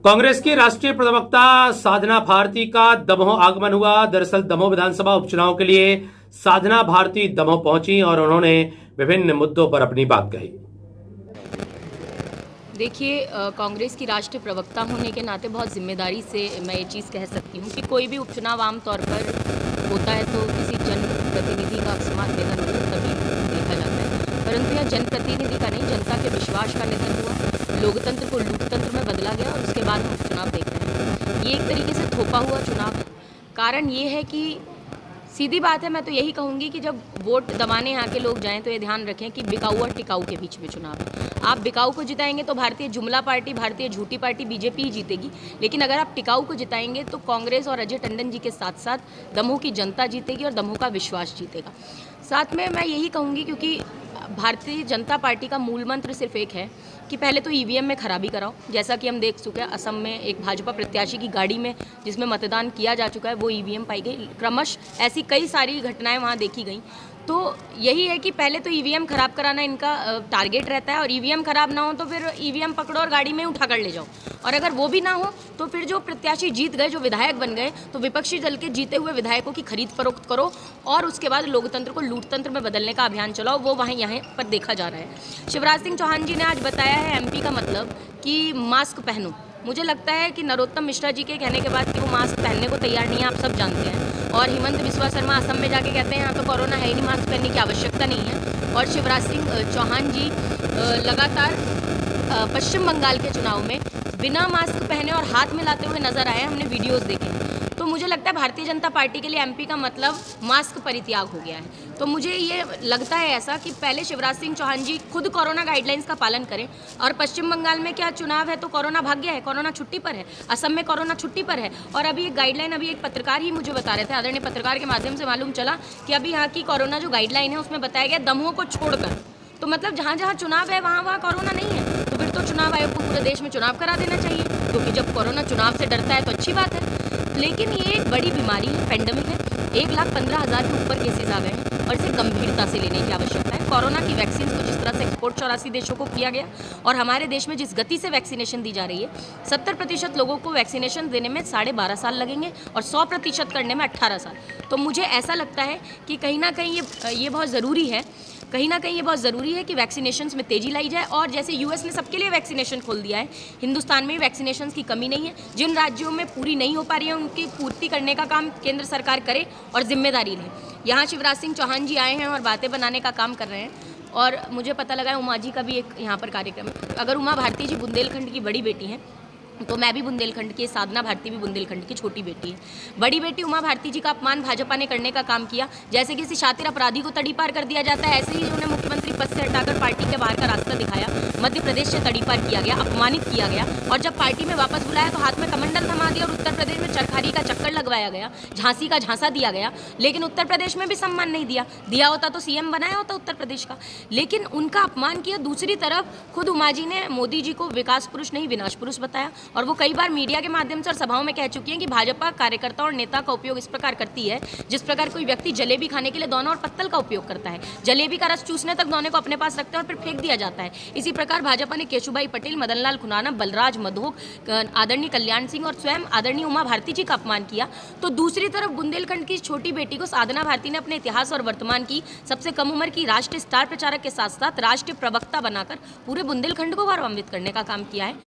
कांग्रेस की राष्ट्रीय प्रवक्ता साधना भारती का दमोह आगमन हुआ। दरअसल दमोह विधानसभा उपचुनाव के लिए साधना भारती दमोह पहुंची और उन्होंने विभिन्न मुद्दों पर अपनी बात कही। देखिए, कांग्रेस की राष्ट्रीय प्रवक्ता होने के नाते बहुत जिम्मेदारी से मैं ये चीज़ कह सकती हूँ कि कोई भी उपचुनाव आमतौर पर होता है तो किसी जनप्रतिनिधि का अकस्मात निधन हो तभी देखा जाता है, परंतु यह जनप्रतिनिधि का नहीं, जनता के विश्वास का निधन हुआ। लोकतंत्र को लूटतंत्र में बदला गया और उसके बाद हम उपचुनाव देख रहे हैं। ये एक तरीके से थोपा हुआ चुनाव है। कारण ये है कि सीधी बात है, मैं तो यही कहूँगी कि जब वोट दबाने यहाँ के लोग जाएं तो ये ध्यान रखें कि बिकाऊ और टिकाऊ के बीच में चुनाव है। आप बिकाऊ को जिताएंगे तो भारतीय जुमला पार्टी, भारतीय झूठी पार्टी बीजेपी ही जीतेगी, लेकिन अगर आप टिकाऊ को जिताएंगे तो कांग्रेस और अजय टंडन जी के साथ साथ दमोह की जनता जीतेगी और दमोह का विश्वास जीतेगा। साथ में मैं यही कहूँगी, क्योंकि भारतीय जनता पार्टी का मूल मंत्र सिर्फ एक है कि पहले तो ईवीएम में खराबी कराओ। जैसा कि हम देख चुके हैं, असम में एक भाजपा प्रत्याशी की गाड़ी में जिसमें मतदान किया जा चुका है वो ईवीएम पाई गई। क्रमश ऐसी कई सारी घटनाएं वहां देखी गई। तो यही है कि पहले तो ईवीएम खराब कराना इनका टारगेट रहता है, और ईवीएम खराब ना हो तो फिर ईवीएम पकड़ो और गाड़ी में उठा कर ले जाओ। और अगर वो भी ना हो तो फिर जो प्रत्याशी जीत गए, जो विधायक बन गए, तो विपक्षी दल के जीते हुए विधायकों की खरीद फरोख्त करो और उसके बाद लोकतंत्र को लूटतंत्र में बदलने का अभियान चलाओ। वो वहीं यहाँ पर देखा जा रहा है। शिवराज सिंह चौहान जी ने आज बताया है एमपी का मतलब कि मास्क पहनो। मुझे लगता है कि नरोत्तम मिश्रा जी के कहने के बाद कि वो मास्क पहनने को तैयार नहीं है, आप सब जानते हैं। और हिमंत बिस्वा शर्मा असम में जाके कहते हैं यहाँ तो कोरोना है ही नहीं, मास्क पहनने की आवश्यकता नहीं है। और शिवराज सिंह चौहान जी लगातार पश्चिम बंगाल के चुनाव में बिना मास्क पहने और हाथ मिलाते हुए नजर आए, हमने वीडियोस देखे। तो मुझे लगता है भारतीय जनता पार्टी के लिए एमपी का मतलब मास्क परित्याग हो गया है। तो मुझे ये लगता है ऐसा कि पहले शिवराज सिंह चौहान जी खुद कोरोना गाइडलाइंस का पालन करें। और पश्चिम बंगाल में क्या चुनाव है तो कोरोना भाग गया है, कोरोना छुट्टी पर है। असम में कोरोना छुट्टी पर है। और अभी एक गाइडलाइन, अभी एक पत्रकार ही मुझे बता रहे थे, आदरणीय पत्रकार के माध्यम से मालूम चला कि अभी यहाँ की कोरोना जो गाइडलाइन है उसमें बताया गया दमोह को छोड़कर, तो मतलब जहाँ जहाँ चुनाव है वहाँ वहाँ कोरोना नहीं है। तो फिर तो चुनाव आयोग को पूरे देश में चुनाव करा देना चाहिए, क्योंकि जब कोरोना चुनाव से डरता है तो अच्छी बात है। लेकिन ये एक बड़ी बीमारी है, पेंडेमिक है। 1,15,000 के ऊपर केसेस आ गए हैं और इसे गंभीरता से लेने की आवश्यकता है। कोरोना की वैक्सीन को जिस तरह से एक्सपोर्ट 84 देशों को किया गया और हमारे देश में जिस गति से वैक्सीनेशन दी जा रही है, 70% लोगों को वैक्सीनेशन देने में 12.5 साल लगेंगे और 100% करने में 18 साल। तो मुझे ऐसा लगता है कि कहीं ना कहीं ये बहुत ज़रूरी है, कहीं ना कहीं ये बहुत ज़रूरी है कि वैक्सीनेशंस में तेज़ी लाई जाए। और जैसे यूएस ने सबके लिए वैक्सीनेशन खोल दिया है, हिंदुस्तान में वैक्सीनेशंस की कमी नहीं है। जिन राज्यों में पूरी नहीं हो पा रही है उनकी पूर्ति करने का काम केंद्र सरकार करे और जिम्मेदारी ले। यहाँ शिवराज सिंह चौहान जी आए हैं और बातें बनाने का काम कर रहे हैं। और मुझे पता लगा है उमा जी का भी एक यहाँ पर कार्यक्रम है। अगर उमा भारती जी बुंदेलखंड की बड़ी बेटी हैं तो मैं भी बुंदेलखंड की, साधना भारती भी बुंदेलखंड की छोटी बेटी है। बड़ी बेटी उमा भारती जी का अपमान भाजपा ने करने का काम किया। जैसे किसी शातिर अपराधी को तड़ीपार कर दिया जाता है, ऐसे ही उन्होंने मुख्यमंत्री पद से हटाकर पार्टी के बाहर का रास्ता दिखाया। मध्य प्रदेश से तड़ीपार किया गया, अपमानित किया गया, और जब पार्टी में वापस बुलाया तो हाथ में कमंडल थमा दिया और उत्तर प्रदेश में चरखारी का चक्कर लगवाया गया, झांसी का झांसा दिया गया। लेकिन उत्तर प्रदेश में भी सम्मान नहीं दिया होता तो सीएम बनाया होता उत्तर प्रदेश का, लेकिन उनका अपमान किया। दूसरी तरफ खुद उमा जी ने मोदी जी को विकास पुरुष नहीं विनाश पुरुष बताया, और वो कई बार मीडिया के माध्यम से और सभाओं में कह चुकी हैं कि भाजपा कार्यकर्ता और नेता का उपयोग इस प्रकार करती है जिस प्रकार कोई व्यक्ति जलेबी खाने के लिए दोना और पत्तल का उपयोग करता है। जलेबी का रस चूसने तक दोने को अपने पास रखते हैं और फिर फेंक दिया जाता है। इसी प्रकार भाजपा ने केशुभाई पटेल, मदन लाल खुराना, बलराज मधोक, आदरणीय कल्याण सिंह और स्वयं आदरणीय उमा भारती जी का अपमान किया। तो दूसरी तरफ बुंदेलखंड की छोटी बेटी को साधना भारती ने अपने इतिहास और वर्तमान की सबसे कम उम्र की राष्ट्रीय स्टार प्रचारक के साथ साथ राष्ट्रीय प्रवक्ता बनाकर पूरे बुंदेलखंड को गौरवान्वित करने का काम किया है।